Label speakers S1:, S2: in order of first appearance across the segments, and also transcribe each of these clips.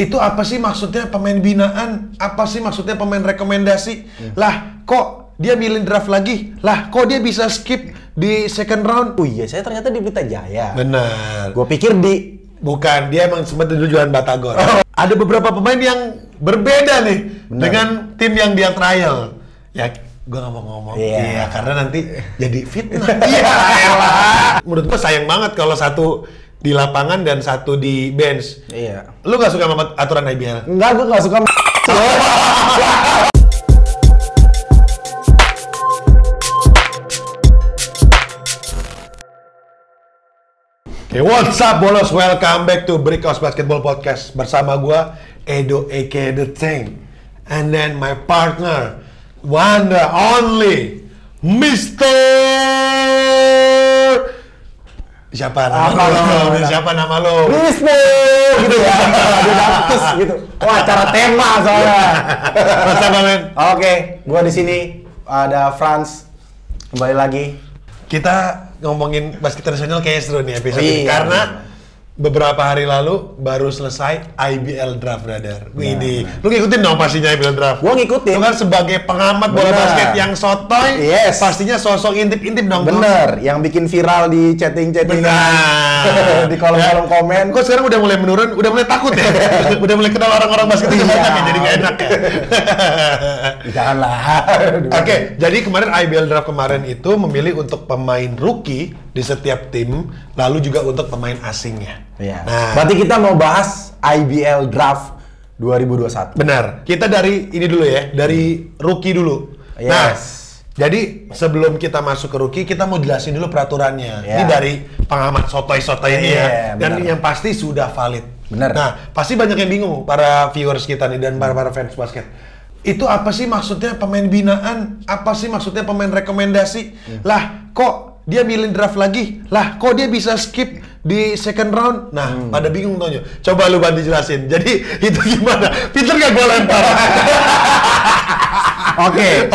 S1: Itu apa sih maksudnya pemain binaan? Apa sih maksudnya pemain rekomendasi? Lah, kok dia milih draft lagi? Lah, kok dia bisa skip di second round?
S2: Oh iya, saya ternyata di Pelita Jaya.
S1: Benar.
S2: Gue pikir di...
S1: Bukan, dia emang sempat dulu jualan Batagor. Ada beberapa pemain yang berbeda nih dengan tim yang dia trial. Ya, gue nggak mau ngomong. Iya, karena nanti jadi fitnah. Iya, elah. Menurut gue sayang banget kalau satu di lapangan dan satu di bench.
S2: Iya.
S1: Lu nggak suka sama aturan IBL?
S2: Enggak, gue nggak suka.
S1: Hey, what's up, bolos? Welcome back to Brickhouse Basketball Podcast. Bersama gua, Edo aka The Tank. And then my partner, one and only, Mr. Siapa nama lo? Siapa nama lo?
S2: Wisnu! Gitu ya, ada dapet gitu. Wah, acara tema soalnya.
S1: What's up, men?
S2: Oke, gua di sini ada Franz. Kembali lagi.
S1: Kita ngomongin basket tradisional kayak seru nih episode ini.
S2: Iya,
S1: Karena beberapa hari lalu baru selesai IBL Draft, brother. Widih, lu ngikutin dong pastinya IBL Draft?
S2: Gua ngikutin.
S1: Lu kan sebagai pengamat bola basket yang sotoy,
S2: Yes.
S1: pastinya sosok intip-intip dong.
S2: Bener, yang bikin viral di chatting-chatting di kolom-kolom komen.
S1: Kok sekarang udah mulai menurun, udah mulai takut ya? Udah mulai kenal orang-orang basket yang banyak ya, jadi gak enak ya?
S2: Janganlah.
S1: Oke, jadi kemarin IBL Draft kemarin itu memilih untuk pemain rookie di setiap tim, lalu juga untuk pemain asingnya.
S2: Iya.
S1: Nah,
S2: Berarti kita mau bahas IBL Draft 2021.
S1: benar. Kita dari ini dulu ya, dari rookie dulu.
S2: Yes.
S1: Nah, jadi sebelum kita masuk ke rookie, kita mau jelasin dulu peraturannya.
S2: Yeah.
S1: Ini dari pengamat sotoy-sotoy ini ya. Dan
S2: benar.
S1: yang pasti sudah valid.
S2: Benar.
S1: Nah, pasti banyak yang bingung para viewers kita nih dan para fans basket. Itu apa sih maksudnya pemain binaan? Apa sih maksudnya pemain rekomendasi? Lah, kok dia milih draft lagi? Lah, kok dia bisa skip di second round? Nah, pada bingung taunya. Coba lu bantu jelasin. Jadi, itu gimana? Peter gak gue lempar. Oke.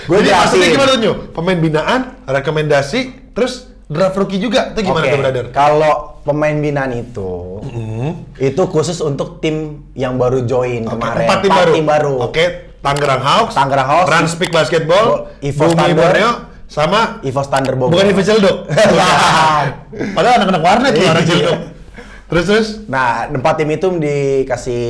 S2: Gue
S1: Jadi maksudnya
S2: jelasin.
S1: gimana tuh? Pemain binaan, rekomendasi, terus draft rookie juga. Itu gimana
S2: Oke,
S1: tuh, brother?
S2: kalau pemain binaan itu khusus untuk tim yang baru join kemarin.
S1: 4 tim baru. Oke, Tangerang Hawks, Transpeak Basketball,
S2: Evo
S1: Bumi
S2: Standard,
S1: Borneo, sama
S2: Evos Thunder Bogor.
S1: bukan Evo Cilduk. Padahal anak-anak warnet tuh orang Cilduk. Terus?
S2: Nah, 4 tim itu dikasih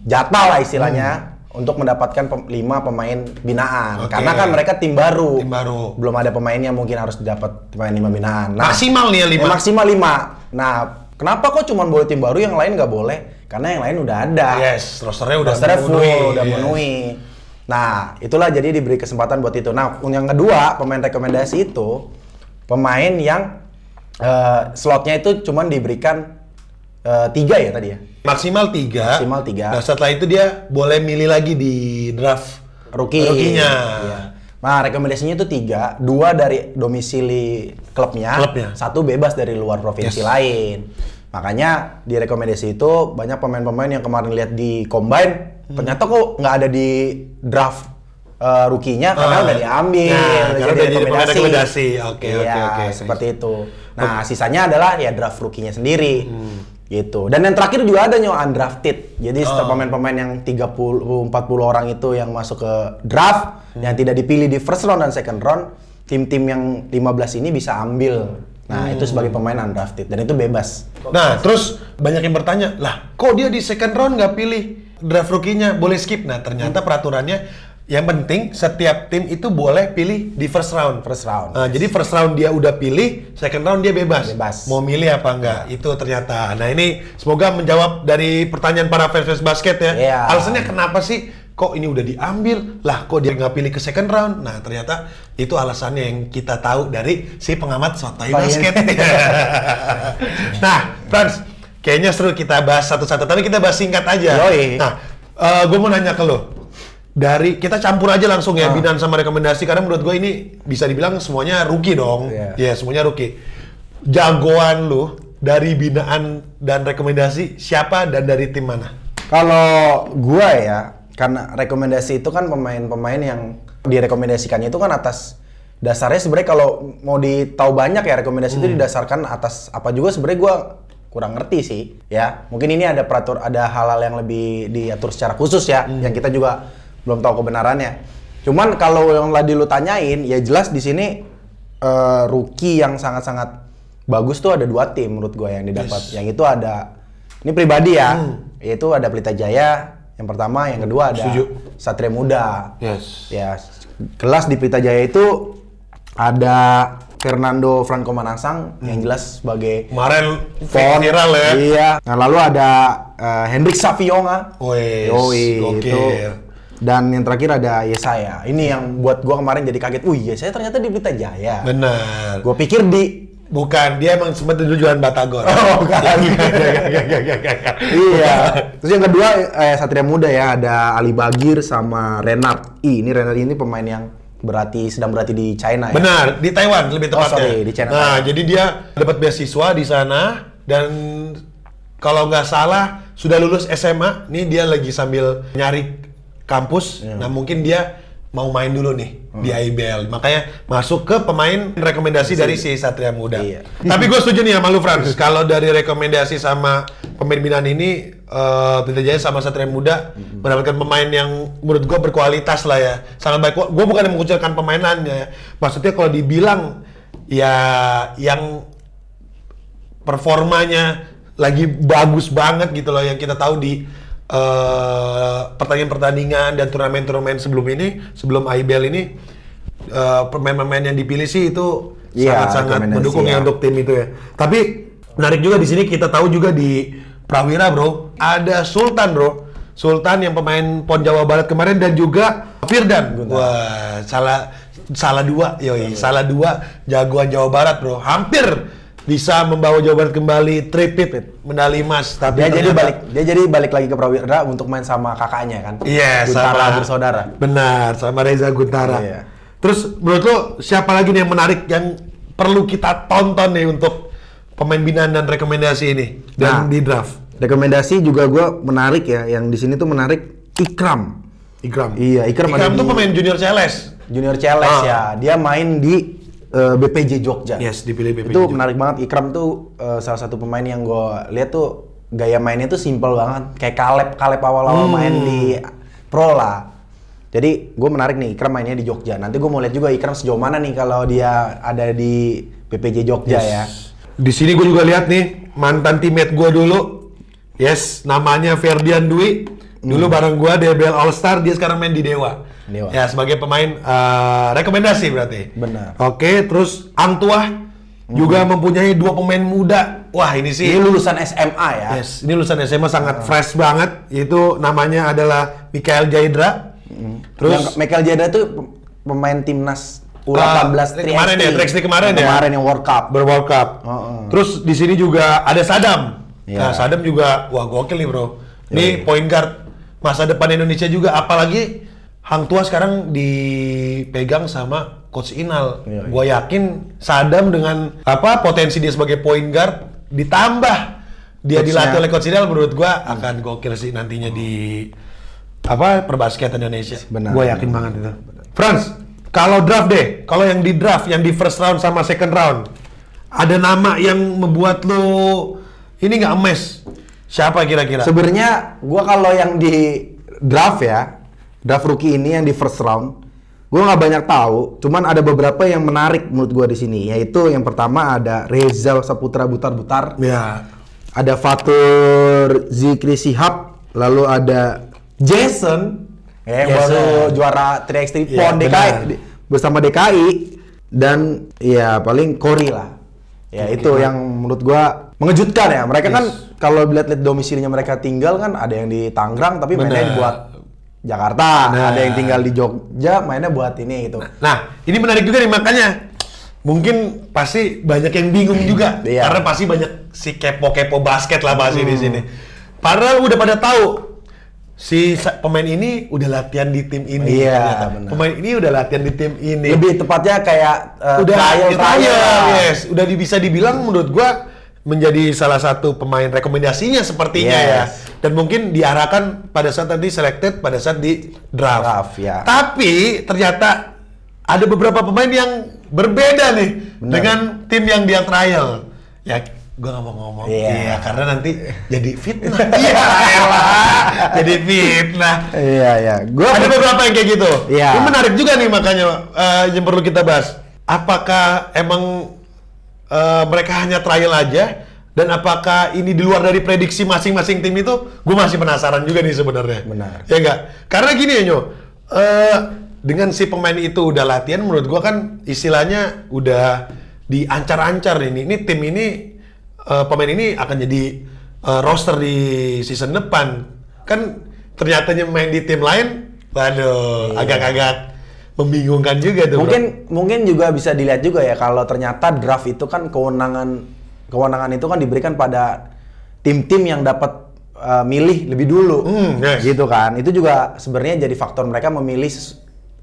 S2: jatah lah istilahnya untuk mendapatkan 5 pemain binaan.
S1: Oke.
S2: Karena kan mereka tim baru.
S1: Tim baru.
S2: Belum ada pemainnya, mungkin harus dapat pemain 5 binaan. Nah,
S1: Maksimal nih ya 5.
S2: maksimal 5. Nah, kenapa kok cuma boleh tim baru, yang lain nggak boleh? Karena yang lain udah ada.
S1: Yes, rosternya udah
S2: full, udah
S1: Yes.
S2: memenuhi. Nah, itulah jadi diberi kesempatan buat itu. Nah, yang kedua, pemain rekomendasi itu pemain yang slotnya itu cuman diberikan 3 ya tadi ya?
S1: Maksimal 3.
S2: Maksimal 3.
S1: Nah, setelah itu dia boleh milih lagi di draft rookie-nya.
S2: Iya. Nah, rekomendasinya itu 3, 2 dari domisili klubnya, 1 bebas dari luar provinsi lain. Makanya di rekomendasi itu banyak pemain-pemain yang kemarin lihat di Combine, ternyata kok nggak ada di draft rookie-nya karena udah diambil.
S1: Nah, karena udah jadi pemain rekomendasi. Oke.
S2: Seperti itu. Nah, sisanya adalah ya draft rookie-nya sendiri. Gitu. Dan yang terakhir juga ada undrafted. Jadi setiap pemain-pemain yang 30-40 orang itu yang masuk ke draft, yang tidak dipilih di first round dan second round, tim-tim yang 15 ini bisa ambil. Nah, itu sebagai pemain undrafted dan itu bebas.
S1: Nah, terus banyak yang bertanya, lah kok dia di second round nggak pilih draft rookie-nya, boleh skip? Nah, ternyata peraturannya yang penting setiap tim itu boleh pilih di first round. Nah, jadi first round dia udah pilih, second round dia bebas. Mau milih apa enggak? Itu ternyata. Nah, ini semoga menjawab dari pertanyaan para fans basket ya.
S2: Iya.
S1: Alasannya kenapa sih kok ini udah diambil? Lah, kok dia nggak pilih ke second round? Nah, ternyata itu alasannya yang kita tahu dari si pengamat sotoy basket. Nah, Franz, kayaknya seru kita bahas satu-satu, tapi kita bahas singkat aja.
S2: Yoi.
S1: Nah, gue mau nanya ke lo. Dari kita campur aja langsung ya binaan sama rekomendasi, karena menurut gue ini bisa dibilang semuanya rookie dong. Iya, semuanya rookie. Jagoan lu dari binaan dan rekomendasi siapa dan dari tim mana?
S2: Kalau gua ya, karena rekomendasi itu kan pemain-pemain yang direkomendasikannya itu kan atas dasarnya sebenarnya kalau mau ditahu banyak ya rekomendasi itu didasarkan atas apa juga sebenarnya gua kurang ngerti sih ya. Mungkin ini ada hal-hal yang lebih diatur secara khusus ya, yang kita juga belum tahu kebenarannya. Cuman kalau yang tadi lu tanyain, ya jelas di sini rookie yang sangat-sangat bagus tuh ada 2 tim menurut gue yang didapat. Yang itu ada, ini pribadi ya, yaitu ada Pelita Jaya yang pertama, yang kedua ada Satria Muda. Ya, kelas di Pelita Jaya itu ada Fernando Franco Manansang yang jelas sebagai
S1: kemarin viral ya.
S2: Iya. Nah, lalu ada Hendrik Savionga. Itu. Dan yang terakhir ada Yesaya. Ini yang buat gua kemarin jadi kaget. Yesaya ternyata di Pelita Jaya.
S1: Benar.
S2: Gua pikir
S1: bukan, dia emang sempat dulu jualan Batagor.
S2: Oh, bukan. Iya. Terus yang kedua Satria Muda ya, ada Ali Bagir sama Renard. Ini Renard ini pemain yang sedang berarti di China ya.
S1: Benar, di Taiwan lebih tepatnya.
S2: Di China.
S1: Nah, jadi dia dapat beasiswa di sana dan kalau nggak salah sudah lulus SMA, nih dia lagi sambil nyari kampus. Nah, mungkin dia mau main dulu nih di IBL. Makanya masuk ke pemain rekomendasi dari si Satria Muda. Iya. Tapi gue setuju nih sama lu, Frans. Kalau dari rekomendasi sama pemain binaan ini, Pelita Jaya sama Satria Muda mendapatkan pemain yang menurut gue berkualitas lah ya. Sangat baik. Gue bukan yang mengucilkan pemainannya ya. Maksudnya kalau dibilang ya yang performanya lagi bagus banget gitu loh, yang kita tahu di pertandingan dan turnamen-turnamen sebelum IBL ini, pemain-pemain yang dipilih sih itu sangat-sangat mendukung ya untuk tim itu ya. Tapi menarik juga di sini kita tahu juga di Prawira bro, ada Sultan bro, Sultan yang pemain PON Jawa Barat kemarin dan juga Firdan. Wah, salah dua jagoan Jawa Barat bro, hampir bisa membawa Jawa Barat kembali tripit medali emas. Tapi
S2: dia jadi balik lagi ke Prawira untuk main sama kakaknya kan.
S1: Iya,
S2: Guntara bersaudara.
S1: Benar, sama Reza Guntara.
S2: Iya.
S1: Terus menurut lo siapa lagi nih yang menarik yang perlu kita tonton nih untuk pemain binaan dan rekomendasi ini dan di draft?
S2: Rekomendasi juga gue menarik ya, yang di sini tuh menarik Ikram. Iya, Ikram
S1: tuh pemain Junior CLS.
S2: Junior CLS ya, dia main di BPJ Jogja.
S1: Yes, dipilih BPJ.
S2: Itu menarik banget. Ikram tuh salah satu pemain yang gue lihat tuh gaya mainnya tuh simple banget, kayak Kaleb awal-awal main di pro lah. Jadi gue menarik nih, Ikram mainnya di Jogja. Nanti gue mau lihat juga Ikram sejauh mana nih kalau dia ada di BPJ Jogja ya.
S1: Di sini gue juga lihat nih mantan teammate gue dulu. Yes, namanya Ferdian Dwi. Dulu bareng gue DBL All Star, dia sekarang main di Dewa. Ya, sebagai pemain rekomendasi berarti.
S2: Benar.
S1: Oke, terus Angtua juga mempunyai 2 pemain muda. Wah, ini sih.
S2: Ini lulusan SMA ya.
S1: Yes, ini lulusan SMA sangat fresh banget. Itu namanya adalah Mikael Jaidra.
S2: Terus Mikael Jaidra itu pemain timnas U18
S1: kemarin ya, kemarin ya.
S2: Kemarin yang World Cup.
S1: World Cup. Terus di sini juga ada Sadam.
S2: Yeah.
S1: Nah, Sadam juga wah gokil nih, Bro. Ini point guard masa depan Indonesia juga, apalagi Hang Tua sekarang dipegang sama Coach Inal. Gua yakin Sadam dengan potensi dia sebagai point guard ditambah dia dilatih oleh Coach Inal, menurut gua akan gokil sih nantinya di perbasketan Indonesia. Gua yakin banget itu. Frans, kalau draft deh, kalau yang di draft, yang di first round sama second round, ada nama yang membuat lo ini nggak emes? Siapa kira-kira?
S2: Sebenarnya gua kalau yang di draft ya, draft rookie ini yang di first round, gua nggak banyak tahu. Cuman ada beberapa yang menarik menurut gua di sini. Yaitu yang pertama ada Reza Saputra Butar-Butar.
S1: Ya.
S2: Ada Fatur Zikri Sihab. Lalu ada Jason. Baru juara 3x3 PON DKI bersama DKI. Dan ya paling Kori lah. Ya itu yang menurut gua mengejutkan ya. Mereka kan kalau lihat domisilinya mereka tinggal kan ada yang di Tangerang tapi mainnya buat Jakarta, ada yang tinggal di Jogja mainnya buat ini gitu.
S1: Nah, ini menarik juga nih, makanya mungkin pasti banyak yang bingung juga karena pasti banyak si kepo-kepo basket lah pasti di sini. Padahal udah pada tahu si pemain ini udah latihan di tim ini.
S2: Iya, benar.
S1: Pemain ini udah latihan di tim ini.
S2: Lebih tepatnya kayak
S1: udah trial. Yes, udah bisa dibilang menurut gua menjadi salah satu pemain rekomendasinya sepertinya ya. Dan mungkin diarahkan pada saat nanti selected pada saat di draft.
S2: Ya.
S1: Tapi ternyata ada beberapa pemain yang berbeda nih dengan tim yang dia trial. Ya, Gue gak mau ngomong.
S2: Iya.
S1: Iya, karena nanti jadi fitnah. Iya, elah. Jadi fitnah.
S2: Iya, iya.
S1: Ada beberapa yang kayak gitu.
S2: Iya.
S1: Ini menarik juga nih makanya yang perlu kita bahas. Apakah emang mereka hanya trial aja? Dan apakah ini di luar dari prediksi masing-masing tim itu? Gue masih penasaran juga nih sebenarnya.
S2: Benar.
S1: Ya enggak? Karena gini ya, Nyo. Dengan si pemain itu udah latihan, menurut gue kan istilahnya udah diancar-ancar ini. Ini tim ini, pemain ini akan jadi roster di season depan. Kan ternyatanya main di tim lain, waduh, agak-agak membingungkan juga tuh.
S2: Mungkin juga bisa dilihat juga ya kalau ternyata draft itu kan kewenangan itu kan diberikan pada tim-tim yang dapat milih lebih dulu,
S1: yes.
S2: gitu kan. Itu juga sebenarnya jadi faktor mereka memilih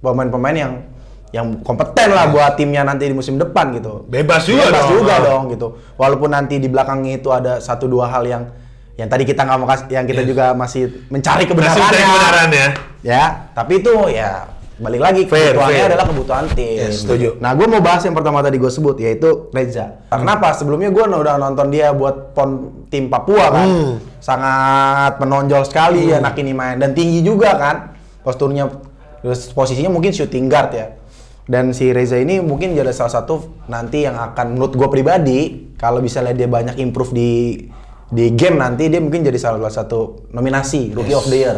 S2: pemain-pemain yang kompeten lah buat timnya nanti di musim depan gitu.
S1: Bebas juga
S2: dong gitu. Walaupun nanti di belakangnya itu ada 1-2 hal yang tadi kita nggak mau kasih, yang kita juga masih mencari kebenarannya. Ya, tapi itu ya balik lagi kebutuhannya adalah kebutuhan tim.
S1: Yes, setuju.
S2: Nah, gue mau bahas yang pertama tadi gue sebut yaitu Reza. Kenapa? Sebelumnya gue udah nonton dia buat tim Papua kan, sangat menonjol sekali anak ini main dan tinggi juga kan, posisinya mungkin shooting guard ya. Dan si Reza ini mungkin jadi salah satu nanti yang akan menurut gue pribadi kalau bisa lihat dia banyak improve di game nanti dia mungkin jadi salah satu nominasi Rookie of the Year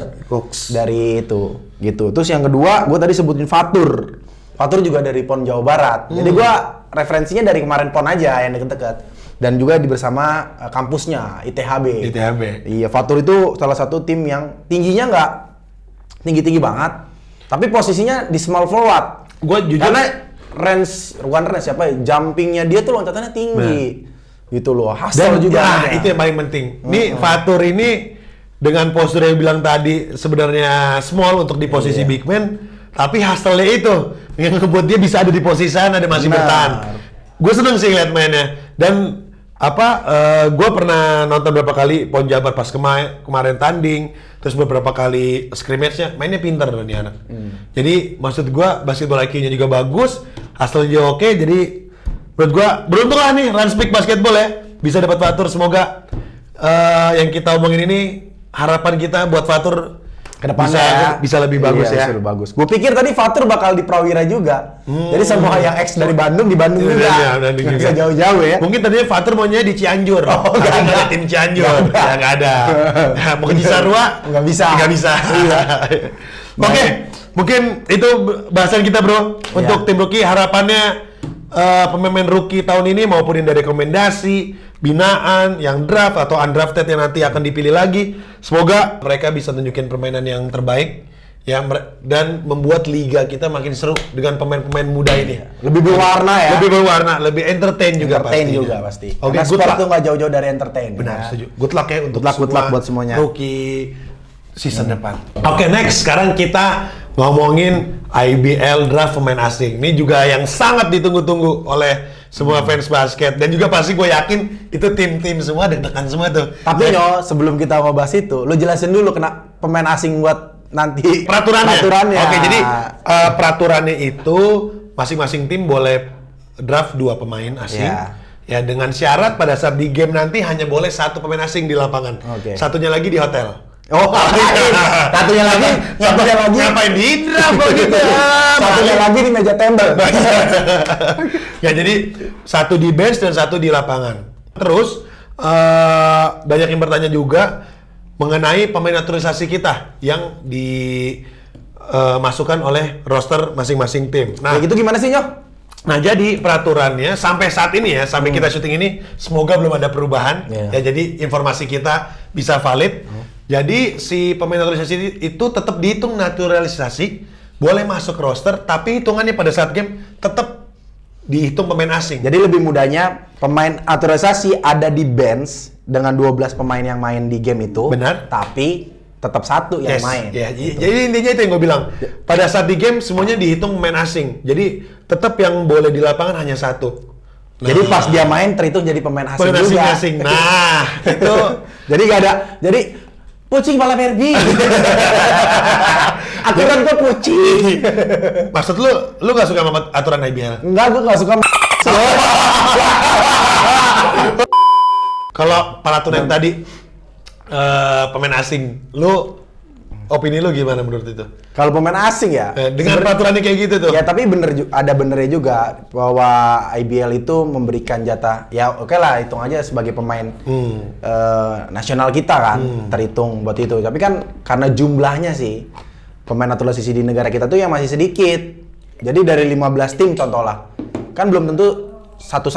S2: dari itu gitu. Terus yang kedua gue tadi sebutin Fatur juga dari PON Jawa Barat. Jadi gue referensinya dari kemarin PON aja yang deket-deket dan juga bersama kampusnya ITHB. Iya, Fatur itu salah satu tim yang tingginya nggak tinggi banget tapi posisinya di small forward. Gue jujur karena bukan range siapa ya, jumpingnya dia tuh loncatannya tinggi. Gitu loh, hasil juga ada.
S1: Itu yang paling penting. Nih Fatur ini dengan postur yang bilang tadi sebenarnya small untuk di posisi big man, tapi hasilnya itu yang ngebuat dia bisa ada di posisi sana dan masih bertahan. Gue seneng sih lihat mainnya. Dan gue pernah nonton beberapa kali PON Jabar pas kemarin tanding, terus beberapa kali scrimmage-nya, mainnya pinter nih anak. Jadi maksud gue basketball IQ-nya juga bagus, hasilnya juga oke, jadi menurut gua beruntung lah nih Ranspik Basketball ya bisa dapat Fatur. Semoga yang kita omongin ini harapan kita buat Fatur kedepannya bisa lebih bagus ya.
S2: Bagus. Gue pikir tadi Fatur bakal di Prawira juga. Jadi semua yang ex dari Bandung di Bandung juga. Nggak bisa jauh-jauh ya.
S1: Mungkin tadinya Fatur maunya di Cianjur. Nggak ada tim Cianjur. Nggak ada. Mau ke Cisarua?
S2: Nggak bisa.
S1: Oke, mungkin itu bahasan kita bro. Untuk tim rookie harapannya pemain rookie tahun ini maupun yang dari rekomendasi, binaan, yang draft atau undrafted yang nanti akan dipilih lagi, semoga mereka bisa tunjukin permainan yang terbaik ya dan membuat liga kita makin seru dengan pemain-pemain muda ini.
S2: Lebih berwarna ya.
S1: Lebih berwarna, lebih entertain juga
S2: pasti.
S1: Oke,
S2: sport tuh nggak jauh-jauh dari entertain.
S1: Benar, setuju. Good luck ya untuk
S2: good luck buat semuanya.
S1: Rookie season depan. Oke, next sekarang kita ngomongin IBL draft pemain asing. Ini juga yang sangat ditunggu-tunggu oleh semua fans basket dan juga pasti gue yakin itu tim-tim semua deg-degan semua tuh.
S2: Tapi sebelum kita mau bahas itu, lu jelasin dulu kena pemain asing buat nanti peraturannya.
S1: Oke, jadi peraturannya itu masing-masing tim boleh draft 2 pemain asing. Ya dengan syarat pada saat di game nanti hanya boleh 1 pemain asing di lapangan. Satunya lagi di hotel.
S2: Satunya lagi
S1: ngapain di draft gitu?
S2: Satunya lagi di meja tembel.
S1: Ya jadi 1 di bench dan 1 di lapangan. Terus banyak yang bertanya juga mengenai pemain naturalisasi kita yang dimasukkan oleh roster masing-masing tim.
S2: Nah, itu gimana sih, Nyok?
S1: Nah, jadi peraturannya sampai saat ini ya, sampai kita syuting ini, semoga belum ada perubahan. Ya, jadi informasi kita bisa valid. Jadi si pemain naturalisasi itu tetap dihitung naturalisasi, boleh masuk roster, tapi hitungannya pada saat game tetap dihitung pemain asing.
S2: Jadi lebih mudahnya pemain naturalisasi ada di bench dengan 12 pemain yang main di game itu.
S1: Benar.
S2: Tapi tetap 1 yang main.
S1: Ya, jadi intinya itu yang gue bilang. Pada saat di game semuanya dihitung pemain asing. Jadi tetap yang boleh di lapangan hanya 1.
S2: Jadi pas dia main terhitung jadi pemain asing juga.
S1: Asing. Nah, itu
S2: jadi nggak ada. Jadi Pucing malah Fergie. Aturan gue kucing.
S1: Maksud lu gak suka sama aturan IBL?
S2: Enggak, gue gak suka.
S1: Kalau peraturan tadi pemain asing, opini lu gimana menurut itu?
S2: Kalau pemain asing ya,
S1: dengan peraturannya kayak gitu tuh.
S2: Ya tapi ada benernya juga bahwa IBL itu memberikan jatah. Ya oke lah, hitung aja sebagai pemain nasional kita kan, terhitung buat itu. Tapi kan karena jumlahnya sih pemain naturalisasi di negara kita tuh yang masih sedikit. Jadi dari 15 tim contoh lah, kan belum tentu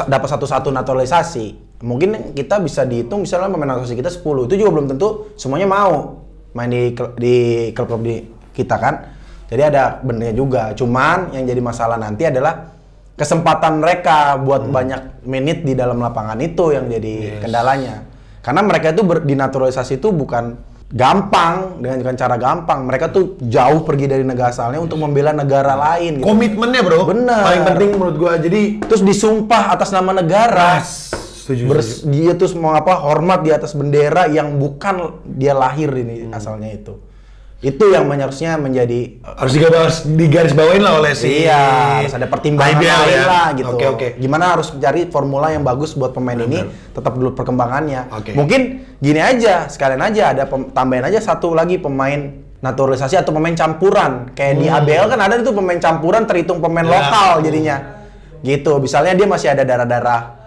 S2: dapat satu naturalisasi. Mungkin kita bisa dihitung misalnya pemain naturalisasi kita 10, itu juga belum tentu semuanya mau main di klub-klub di kita kan. Jadi ada benernya juga. Cuman yang jadi masalah nanti adalah kesempatan mereka buat banyak menit di dalam lapangan itu yang jadi kendalanya. Karena mereka itu dinaturalisasi itu bukan gampang, dengan cara gampang. Mereka tuh jauh pergi dari negara asalnya untuk membela negara lain gitu.
S1: Komitmennya bro,
S2: bener.
S1: Paling penting menurut gua. Jadi
S2: terus disumpah atas nama negara. Dia tuh mau hormat di atas bendera yang bukan dia lahir ini asalnya itu. Itu yang harusnya menjadi
S1: harus digarisbawain lah oleh si.
S2: Iya, harus ada pertimbangan lain lah gitu.
S1: Oke.
S2: Gimana harus mencari formula yang bagus buat pemain ini tetap dulu perkembangannya.
S1: Okay.
S2: Mungkin gini aja, sekalian aja ada tambahin aja satu lagi pemain naturalisasi atau pemain campuran. Kayak di ABL kan ada itu pemain campuran terhitung pemain lokal jadinya. Gitu. Misalnya dia masih ada darah-darah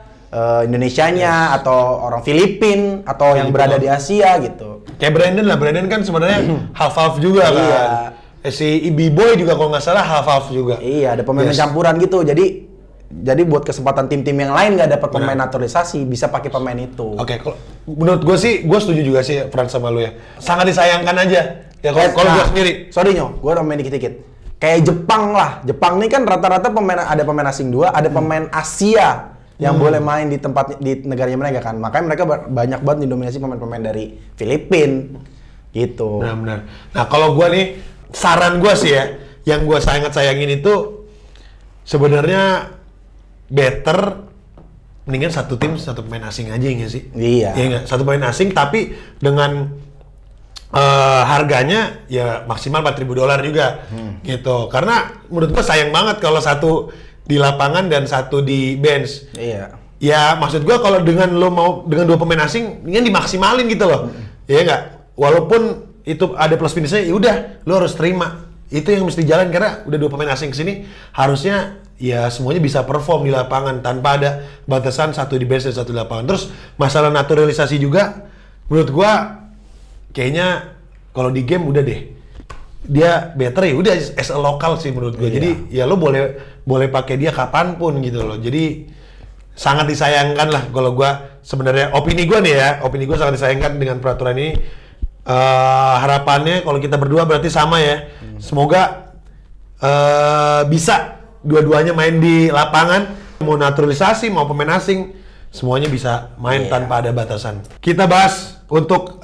S2: Indonesianya atau orang Filipin atau yang berada di Asia gitu.
S1: Kayak Brandon kan sebenarnya half juga kan. Si B-Boy juga kalau nggak salah half juga.
S2: Iya, ada pemain campuran gitu. Jadi buat kesempatan tim-tim yang lain nggak dapat pemain naturalisasi bisa pakai pemain itu.
S1: Oke, menurut gue sih, gue setuju juga sih Frans sama lu ya. Sangat disayangkan aja. Ya kalau gue sendiri. Sorry
S2: gue main dikit-dikit. Kayak Jepang lah. Jepang ini kan rata-rata ada pemain asing 2, ada pemain Asia yang boleh main di negaranya mereka kan. Makanya mereka banyak banget didominasi pemain-pemain dari Filipina gitu.
S1: Benar. Nah, kalau gua nih saran gua sih ya, yang gua sangat sayangin itu sebenarnya better mendingan satu tim satu pemain asing aja nggak sih?
S2: Iya.
S1: Iya nggak? Satu pemain asing tapi dengan harganya ya maksimal $4.000 juga gitu. Karena menurut gua sayang banget kalau satu di lapangan dan satu di bench.
S2: Iya.
S1: Ya maksud gua kalau dengan lo mau dengan 2 pemain asing, ini dimaksimalin gitu loh. Iya nggak? Walaupun itu ada plus minusnya, ya udah lo harus terima. Itu yang mesti jalan karena udah 2 pemain asing kesini, harusnya ya semuanya bisa perform di lapangan tanpa ada batasan satu di bench dan satu di lapangan. Terus masalah naturalisasi juga, menurut gua kayaknya kalau di game udah deh. Dia better ya udah as a lokal sih menurut gue. Jadi ya lo boleh pakai dia kapanpun gitu loh. Jadi sangat disayangkan lah kalau gue sebenarnya opini gue sangat disayangkan dengan peraturan ini. Harapannya kalau kita berdua berarti sama ya. Semoga bisa dua-duanya main di lapangan, mau naturalisasi mau pemain asing semuanya bisa main tanpa ada batasan. Kita bahas untuk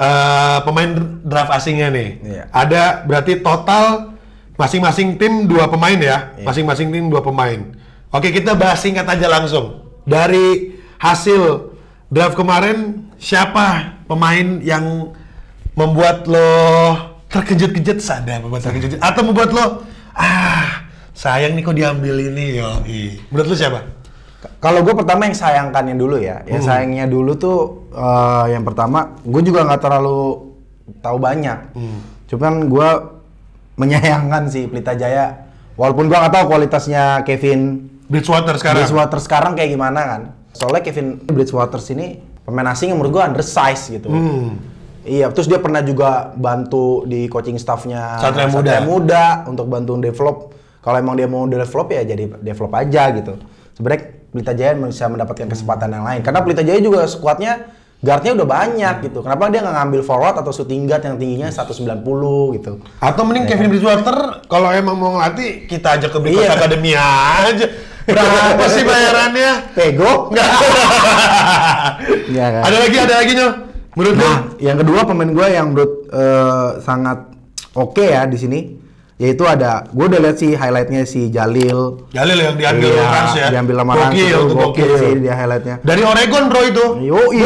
S1: pemain draft asingnya nih. Ada berarti total masing-masing tim 2 pemain ya. Masing-masing tim 2 pemain. Oke, kita bahas singkat aja langsung. Dari hasil draft kemarin, siapa pemain yang membuat lo terkejut-kejut? Atau membuat lo sayang nih kok diambil ini yo. Menurut lo siapa?
S2: Kalau gue pertama yang sayangkannya dulu ya. Yang sayangnya dulu tuh yang pertama, gue juga nggak terlalu tahu banyak. Cuman gue menyayangkan sih Pelita Jaya. Walaupun gue nggak tahu kualitasnya Kevin
S1: Bridgewater
S2: sekarang kayak gimana kan. Soalnya Kevin Bridgewater ini pemain asing yang menurut gue undersize gitu. Iya, terus dia pernah juga bantu di coaching staffnya Satria Muda untuk bantu develop. Kalau emang dia mau develop ya jadi develop aja gitu. Sebenarnya Pelita Jaya bisa mendapatkan kesempatan yang lain. Karena Pelita Jaya juga skuadnya guardnya udah banyak gitu. Kenapa dia nggak ngambil forward atau shooting guard yang tingginya 190 gitu?
S1: Atau mending Kevin Bridgewater kalau emang mau ngelatih kita ajak ke Bridgewater Academy aja. Berapa sih bayarannya?
S2: Pego?
S1: Nggak.
S2: Ya, kan?
S1: Ada lagi Nyo? Menurut lu?
S2: Yang kedua pemain gue yang menurut sangat oke ya di sini. Yaitu gue udah lihat sih highlightnya si Jalil yang
S1: diambil Rans ya.
S2: Diambil sama Rans itu gokil sih dia highlightnya.
S1: Dari Oregon bro itu.
S2: Yoi.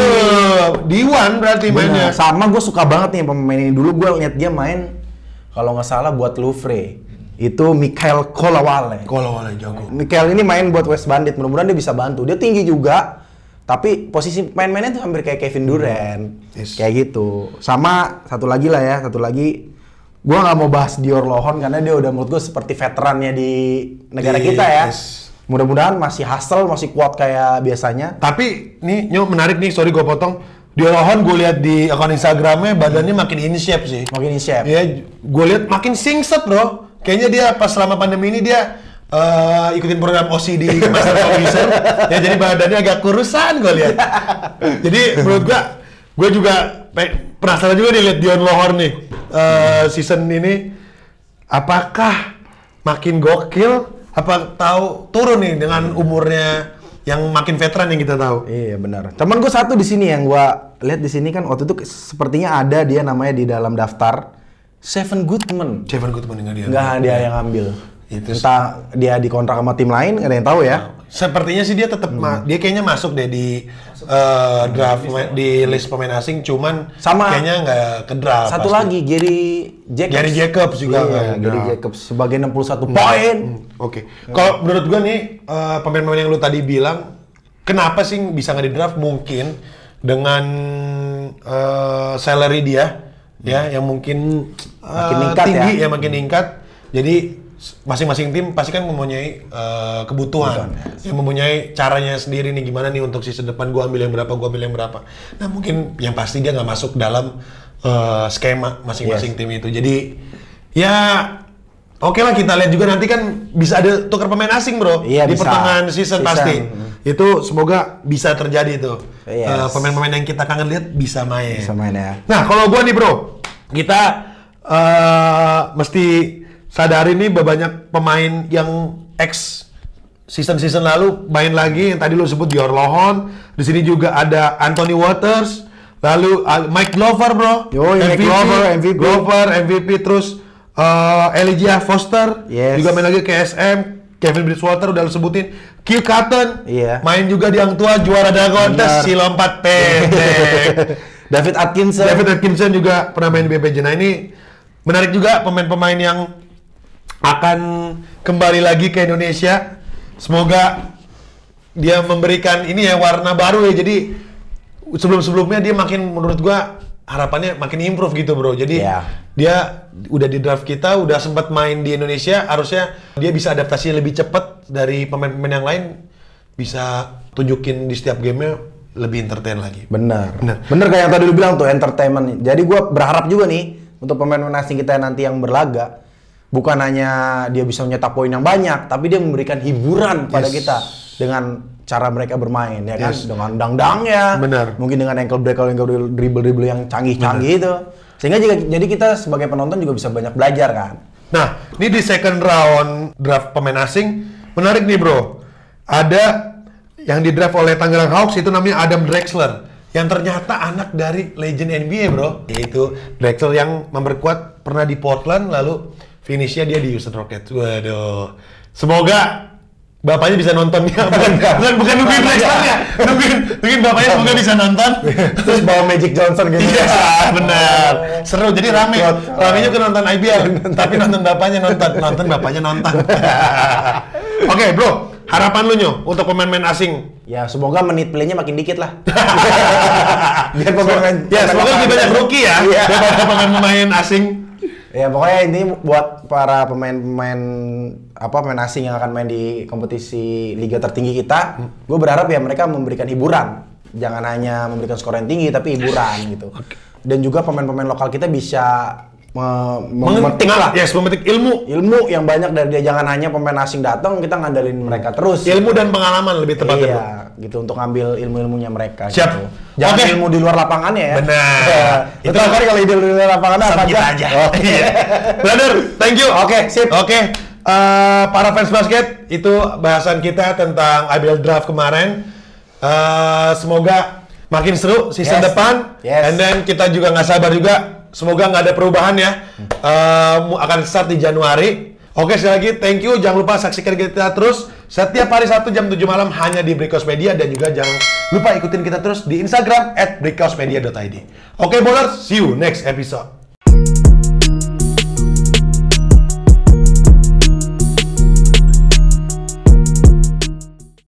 S1: D1 berarti mainnya.
S2: Sama gue suka banget nih pemain ini. Dulu gue lihat dia main kalau nggak salah buat Louvre. Itu Mikhail Kolawale
S1: jago.
S2: Mikhail ini main buat West Bandit. Mudah-mudahan dia bisa bantu. Dia tinggi juga. Tapi posisi main-mainnya tuh hampir kayak Kevin Durant.
S1: Yes.
S2: Kayak gitu. Sama satu lagi, gua nggak mau bahas Dior Lohorn karena dia udah menurut gua seperti veterannya di negara kita ya.
S1: Yes.
S2: Mudah-mudahan masih hustle, masih kuat kayak biasanya.
S1: Tapi nih, Nyo, menarik nih, sorry gue potong. Dior Lohorn gue lihat di akun Instagramnya badannya makin in shape sih.
S2: Makin in shape.
S1: Ya, gue lihat makin singset bro. Kayaknya dia pas selama pandemi ini dia ikutin program OSI di Master Officer. Ya jadi badannya agak kurusan gue lihat. Jadi menurut gue juga penasaran juga nih lihat Dior Lohorn nih season ini. Apakah makin gokil? Apa tahu turun nih dengan umurnya yang makin veteran yang kita tahu?
S2: Iya benar. Cuman gue satu di sini yang gue lihat di sini kan waktu itu sepertinya ada dia namanya di dalam daftar Seven Goodman.
S1: Seven Goodman nggak dia?
S2: Nggak dia yang ambil.
S1: Itu
S2: entah dia dikontrak sama tim lain, nggak ada yang tahu ya.
S1: Sepertinya sih dia tetap dia kayaknya masuk deh di draft di list pemain asing, cuman
S2: sama
S1: kayaknya nggak ke draft.
S2: Satu
S1: pasti.
S2: lagi Gary Jacobs
S1: juga
S2: iya, Gary Jacobs sebagai 61 poin.
S1: Oke. Kalau menurut gua nih pemain-pemain yang lu tadi bilang kenapa sih bisa nggak di draft? Mungkin dengan salary dia ya yang mungkin
S2: makin meningkat
S1: tinggi ya makin meningkat. Jadi masing-masing tim pasti kan mempunyai kebutuhan, yang mempunyai caranya sendiri nih gimana nih untuk season depan gua ambil yang berapa. Nah mungkin yang pasti dia nggak masuk dalam skema masing-masing tim itu. Jadi ya oke lah kita lihat juga nanti kan bisa ada tukar pemain asing bro di pertengahan season pasti. Itu semoga bisa terjadi tuh. Pemain-pemain yang kita kangen lihat bisa main.
S2: Bisa main ya.
S1: Nah kalau gua nih bro, kita mesti sadari nih banyak pemain yang ex season
S2: lalu
S1: main lagi yang tadi lu sebut Dior Lohorn. Di sini juga ada Anthony Waters, lalu Mike Glover bro, MVP, terus Elijah Foster, juga main lagi KSM, Kevin Bridgewater udah lu sebutin, Q Cotton, main juga di Hang Tua juara dunk contest si lompat pendek.
S2: David
S1: Atkinson juga pernah main di BPJ. Nah ini menarik juga pemain-pemain yang akan kembali lagi ke Indonesia. Semoga dia memberikan ini ya warna baru ya. Jadi sebelum-sebelumnya dia makin menurut gua harapannya makin improve gitu bro. Jadi dia udah di draft kita, udah sempat main di Indonesia, harusnya dia bisa adaptasi lebih cepat dari pemain-pemain yang lain, bisa tunjukin di setiap gamenya lebih entertain lagi.
S2: Bener kayak yang tadi lu bilang tuh, entertainment. Jadi gua berharap juga nih untuk pemain-pemain asing kita nanti yang berlaga, bukan hanya dia bisa mencetak poin yang banyak, tapi dia memberikan hiburan pada kita dengan cara mereka bermain, ya kan? Dengan dang-dangnya, mungkin dengan ankle dribble yang canggih-canggih itu. Sehingga jadi kita sebagai penonton juga bisa banyak belajar kan.
S1: Nah, ini di second round draft pemain asing, menarik nih bro. Ada yang di draft oleh Tangerang Hawks itu namanya Adam Drexler, yang ternyata anak dari legend NBA bro, yaitu Drexler yang memperkuat pernah di Portland, lalu finishnya dia di Houston Rockets. Waduh, semoga bapaknya bisa nonton ya. Bukan nungguin Drexler-nya, nungguin bapaknya semoga bisa nonton.
S2: Terus bawa Magic Johnson gitu.
S1: Iya, benar. Seru, jadi ramenya ke nonton IBL, tapi nonton bapaknya nonton. Oke, bro. Harapan lu Nyo untuk pemain-pemain asing?
S2: Ya semoga menit play-nya makin dikit lah.
S1: Biar semoga lebih banyak rookie ya daripada pemain-pemain asing.
S2: Ya pokoknya ini buat para pemain asing yang akan main di kompetisi liga tertinggi kita, gue berharap ya mereka memberikan hiburan. Jangan hanya memberikan skor yang tinggi tapi hiburan gitu. Dan juga pemain-pemain lokal kita bisa memetik ilmu yang banyak dari dia. Jangan hanya pemain asing datang kita ngandalin mereka terus.
S1: Ilmu dan pengalaman lebih tepatnya.
S2: Iya, gitu untuk ambil ilmunya mereka. Siap. Gitu. Jangan ilmu di luar lapangannya ya.
S1: Benar.
S2: Itu kan kalau ide di luar lapangan apa
S1: aja. Brother, thank you. Sip. Para fans basket, itu bahasan kita tentang IBL draft kemarin. Semoga makin seru season depan. And then kita juga nggak sabar juga. Semoga nggak ada perubahan ya. Akan start di Januari. Oke, sekali lagi thank you. Jangan lupa saksikan kita terus setiap hari Sabtu jam 7 malam hanya di Brickhouse Media. Dan juga jangan lupa ikutin kita terus di Instagram @brickhousmedia.id. Oke, bowlers, see you next episode.